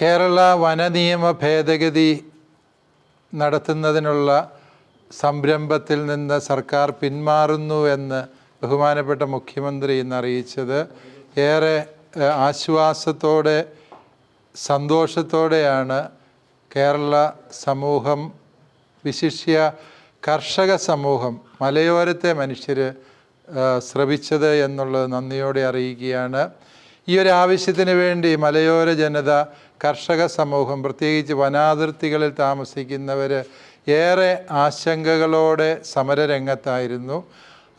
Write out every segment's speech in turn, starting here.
കേരള വനനിയമ ഭേദഗതി നടത്തുന്നതിനുള്ള സംരംഭത്തിൽ നിന്ന് സർക്കാർ പിന്മാറുന്നു എന്ന് ബഹുമാനപ്പെട്ട മുഖ്യമന്ത്രി ഇന്ന് അറിയിച്ചത് ഏറെ ആശ്വാസത്തോടെ സന്തോഷത്തോടെയാണ് കേരള സമൂഹം, വിശിഷ്യ കർഷക സമൂഹം, മലയോരത്തെ മനുഷ്യർ ശ്രവിച്ചത് എന്നുള്ളത് നന്ദിയോടെ അറിയിക്കുകയാണ്. ഈ ഒരു ആവശ്യത്തിന് വേണ്ടി മലയോര ജനത, കർഷക സമൂഹം, പ്രത്യേകിച്ച് വനാതിർത്തികളിൽ താമസിക്കുന്നവർ ഏറെ ആശങ്കകളോടെ സമരരംഗത്തായിരുന്നു.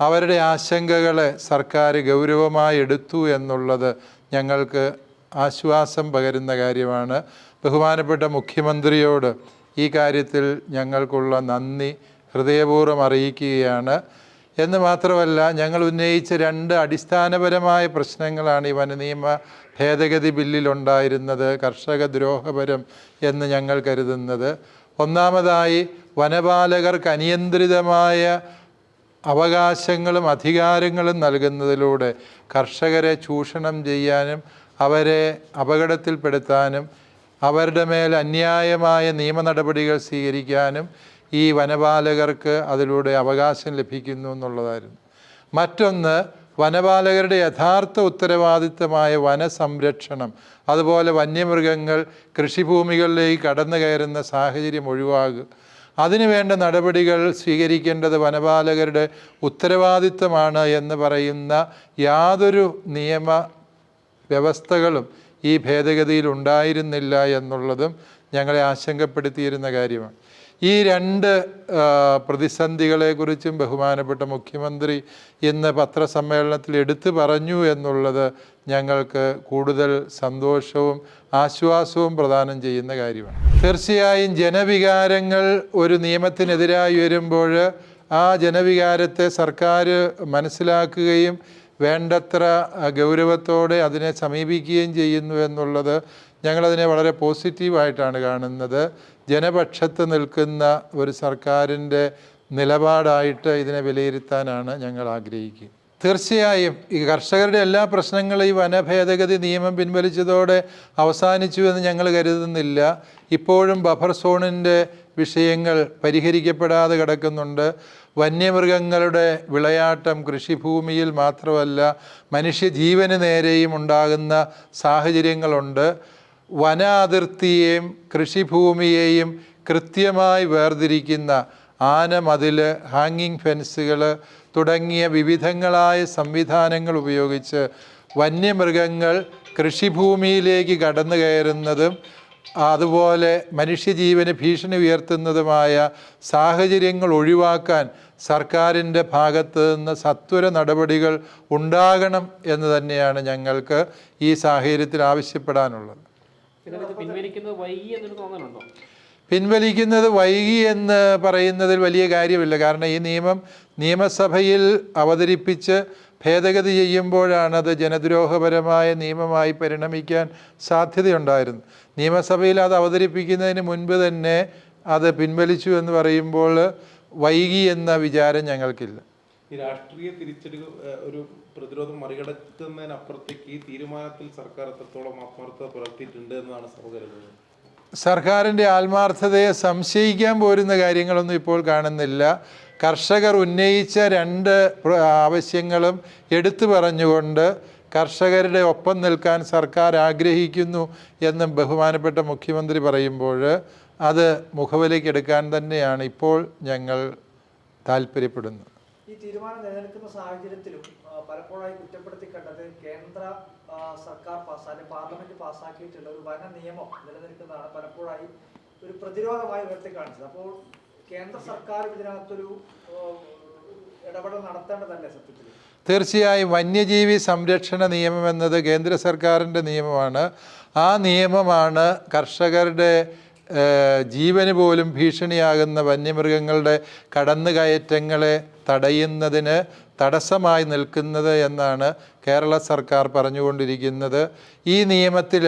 അവരുടെ ആശങ്കകളെ സർക്കാർ ഗൗരവമായി എടുത്തു എന്നുള്ളത് ഞങ്ങൾക്ക് ആശ്വാസം പകരുന്ന കാര്യമാണ്. ബഹുമാനപ്പെട്ട മുഖ്യമന്ത്രിയോട് ഈ കാര്യത്തിൽ ഞങ്ങൾക്കുള്ള നന്ദി ഹൃദയപൂർവ്വം അറിയിക്കുകയാണ്. എന്ന് മാത്രമല്ല, ഞങ്ങൾ ഉന്നയിച്ച രണ്ട് അടിസ്ഥാനപരമായ പ്രശ്നങ്ങളാണ് ഈ വനനിയമ ഭേദഗതി ബില്ലിലുണ്ടായിരുന്നത് കർഷക ദ്രോഹപരം എന്ന് ഞങ്ങൾ കരുതുന്നത്. ഒന്നാമതായി, വനപാലകർക്ക് അനിയന്ത്രിതമായ അവകാശങ്ങളും അധികാരങ്ങളും നൽകുന്നതിലൂടെ കർഷകരെ ചൂഷണം ചെയ്യാനും അവരെ അപകടത്തിൽപ്പെടുത്താനും അവരുടെ മേൽ അന്യായമായ നിയമ നടപടികൾ സ്വീകരിക്കാനും ഈ വനപാലകർക്ക് അതിലൂടെ അവകാശം ലഭിക്കുന്നു എന്നുള്ളതായിരുന്നു. മറ്റൊന്ന്, വനപാലകരുടെ യഥാർത്ഥ ഉത്തരവാദിത്തമായ വനസംരക്ഷണം, അതുപോലെ വന്യമൃഗങ്ങൾ കൃഷിഭൂമികളിലേക്ക് കടന്നു കയറുന്ന സാഹചര്യം ഒഴിവാകുക, അതിനുവേണ്ട നടപടികൾ സ്വീകരിക്കേണ്ടത് വനപാലകരുടെ ഉത്തരവാദിത്തമാണ് എന്ന് പറയുന്ന യാതൊരു നിയമ വ്യവസ്ഥകളും ഈ ഭേദഗതിയിൽ ഉണ്ടായിരുന്നില്ല എന്നുള്ളതും ഞങ്ങളെ ആശങ്കപ്പെടുത്തിയിരുന്ന കാര്യമാണ്. ഈ രണ്ട് പ്രതിസന്ധികളെക്കുറിച്ചും ബഹുമാനപ്പെട്ട മുഖ്യമന്ത്രി ഇന്ന് പത്രസമ്മേളനത്തിൽ എടുത്തു പറഞ്ഞു എന്നുള്ളത് ഞങ്ങൾക്ക് കൂടുതൽ സന്തോഷവും ആശ്വാസവും പ്രദാനം ചെയ്യുന്ന കാര്യമാണ്. തീർച്ചയായും ജനവികാരങ്ങൾ ഒരു നിയമത്തിനെതിരായി വരുമ്പോൾ ആ ജനവികാരത്തെ സർക്കാർ മനസ്സിലാക്കുകയും വേണ്ടത്ര ഗൗരവത്തോടെ അതിനെ സമീപിക്കുകയും ചെയ്യുന്നു എന്നുള്ളത് ഞങ്ങളതിനെ വളരെ പോസിറ്റീവായിട്ടാണ് കാണുന്നത്. ജനപക്ഷത്ത് നിൽക്കുന്ന ഒരു സർക്കാരിൻ്റെ നിലപാടായിട്ട് ഇതിനെ വിലയിരുത്താനാണ് ഞങ്ങൾ ആഗ്രഹിക്കുക. തീർച്ചയായും ഈ കർഷകരുടെ എല്ലാ പ്രശ്നങ്ങളും ഈ വനഭേദഗതി നിയമം പിൻവലിച്ചതോടെ അവസാനിച്ചു എന്ന് ഞങ്ങൾ കരുതുന്നില്ല. ഇപ്പോഴും ബഫർ സോണിൻ്റെ വിഷയങ്ങൾ പരിഹരിക്കപ്പെടാതെ കിടക്കുന്നുണ്ട്. വന്യമൃഗങ്ങളുടെ വിളയാട്ടം കൃഷിഭൂമിയിൽ മാത്രമല്ല മനുഷ്യജീവന് നേരെയും ഉണ്ടാകുന്ന സാഹചര്യങ്ങളുണ്ട്. വന അതിർത്തിയെയും കൃഷിഭൂമിയെയും കൃത്യമായി വേർതിരിക്കുന്ന ആനമതിൽ, ഹാങ്ങിങ് ഫെൻസുകൾ തുടങ്ങിയ വിവിധങ്ങളായ സംവിധാനങ്ങൾ ഉപയോഗിച്ച് വന്യമൃഗങ്ങൾ കൃഷിഭൂമിയിലേക്ക് കടന്നു കയറുന്നതും അതുപോലെ മനുഷ്യജീവന് ഭീഷണി ഉയർത്തുന്നതുമായ സാഹചര്യങ്ങൾ ഒഴിവാക്കാൻ സർക്കാരിൻ്റെ ഭാഗത്ത് നിന്ന് സത്വര നടപടികൾ ഉണ്ടാകണം എന്ന് തന്നെയാണ് ഞങ്ങൾക്ക് ഈ സാഹചര്യത്തിൽ ആവശ്യപ്പെടാനുള്ളത്. പിൻവലിക്കുന്നത് വൈകി എന്ന് പറയുന്നതിൽ വലിയ കാര്യമില്ല. കാരണം ഈ നിയമം നിയമസഭയിൽ അവതരിപ്പിച്ച് ഭേദഗതി ചെയ്യുമ്പോഴാണ് അത് ജനദ്രോഹപരമായ നിയമമായി പരിണമിക്കാൻ സാധ്യതയുണ്ടായിരുന്നു. നിയമസഭയിൽ അത് അവതരിപ്പിക്കുന്നതിന് മുൻപ് തന്നെ അത് പിൻവലിച്ചു എന്ന് പറയുമ്പോൾ വൈകി എന്ന വിചാരം ഞങ്ങൾക്കില്ല. ഈ രാഷ്ട്രീയ തിരിച്ചടി ഒരു പ്രതിരോധം മറികടക്കുന്നതിനപ്പുറത്തേക്ക് ഈ തീരുമാനത്തിൽ സർക്കാർ എത്രത്തോളം ആത്മാർത്ഥത പുലർത്തിയിട്ടുണ്ട് എന്നതാണ് സഭ കരുതുന്നത്. സർക്കാരിൻ്റെ ആത്മാർത്ഥതയെ സംശയിക്കാൻ പോരുന്ന കാര്യങ്ങളൊന്നും ഇപ്പോൾ കാണുന്നില്ല. കർഷകർ ഉന്നയിച്ച രണ്ട് ആവശ്യങ്ങളും എടുത്തു പറഞ്ഞുകൊണ്ട് കർഷകരുടെ ഒപ്പം നിൽക്കാൻ സർക്കാർ ആഗ്രഹിക്കുന്നു എന്ന് ബഹുമാനപ്പെട്ട മുഖ്യമന്ത്രി പറയുമ്പോൾ അത് മുഖവിലയ്ക്കെടുക്കാൻ തന്നെയാണ് ഇപ്പോൾ ഞങ്ങൾ താല്പര്യപ്പെടുന്നത്. ഈ തീരുമാനം നിലനിൽക്കുന്ന സാഹചര്യത്തിലും പലപ്പോഴായി കുറ്റപ്പെടുത്തി കണ്ടത് കേന്ദ്ര സർക്കാർ പാർലമെന്റ് പാസ്സാക്കിയിട്ടുള്ള ഒരു വന നിയമം നിലനിൽക്കുന്നതാണ് പലപ്പോഴായി ഒരു പ്രതിരോധമായി ഉയർത്തി കാണിച്ചത്. അപ്പോൾ കേന്ദ്ര സർക്കാർ ഇതിനകത്തൊരു ഇടപെടൽ നടത്തേണ്ടതല്ലേ സത്യത്തിൽ? തീർച്ചയായും വന്യജീവി സംരക്ഷണ നിയമം എന്നത് കേന്ദ്ര സർക്കാരിൻ്റെ നിയമമാണ്. ആ നിയമമാണ് കർഷകരുടെ ജീവന് പോലും ഭീഷണിയാകുന്ന വന്യമൃഗങ്ങളുടെ കടന്നുകയറ്റങ്ങളെ തടയുന്നതിന് തടസ്സമായി നിൽക്കുന്നത് എന്നാണ് കേരള സർക്കാർ പറഞ്ഞുകൊണ്ടിരിക്കുന്നത്. ഈ നിയമത്തിൽ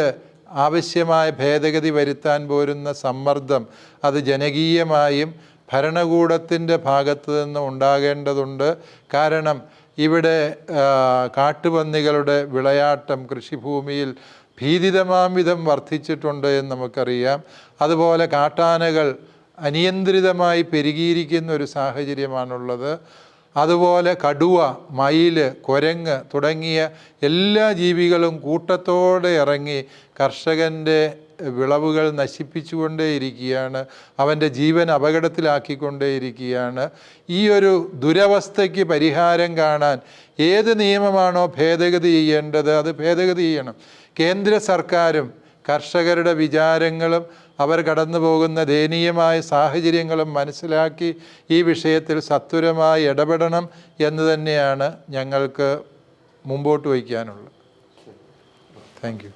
ആവശ്യമായ ഭേദഗതി വരുത്താൻ പോരുന്ന സമ്മർദ്ദം അത് ജനകീയമായും ഭരണകൂടത്തിൻ്റെ ഭാഗത്തു നിന്ന് ഉണ്ടാകേണ്ടതുണ്ട്. കാരണം ഇവിടെ കാട്ടുപന്നികളുടെ വിളയാട്ടം കൃഷിഭൂമിയിൽ ഭീതിതമാം വിധം വർദ്ധിച്ചിട്ടുണ്ട് എന്ന് നമുക്കറിയാം. അതുപോലെ കാട്ടാനകൾ അനിയന്ത്രിതമായി പെരുകിയിരിക്കുന്ന ഒരു സാഹചര്യമാണുള്ളത്. അതുപോലെ കടുവ, മയിൽ, കുരങ്ങ് തുടങ്ങിയ എല്ലാ ജീവികളും കൂട്ടത്തോടെ ഇറങ്ങി കർഷകൻ്റെ വിളവുകൾ നശിപ്പിച്ചുകൊണ്ടേയിരിക്കുകയാണ്, അവൻ്റെ ജീവൻ അപകടത്തിലാക്കിക്കൊണ്ടേയിരിക്കുകയാണ്. ഈ ഒരു ദുരവസ്ഥയ്ക്ക് പരിഹാരം കാണാൻ ഏത് നിയമമാണോ ഭേദഗതി ചെയ്യേണ്ടത് അത് ഭേദഗതി ചെയ്യണം. കേന്ദ്ര സർക്കാരും കർഷകരുടെ വിചാരങ്ങളും അവർ കടന്നു പോകുന്ന ദയനീയമായ സാഹചര്യങ്ങളും മനസ്സിലാക്കി ഈ വിഷയത്തിൽ സത്വരമായി ഇടപെടണം എന്ന് തന്നെയാണ് ഞങ്ങൾക്ക് മുമ്പോട്ട് വയ്ക്കാനുള്ളത്. Thank you.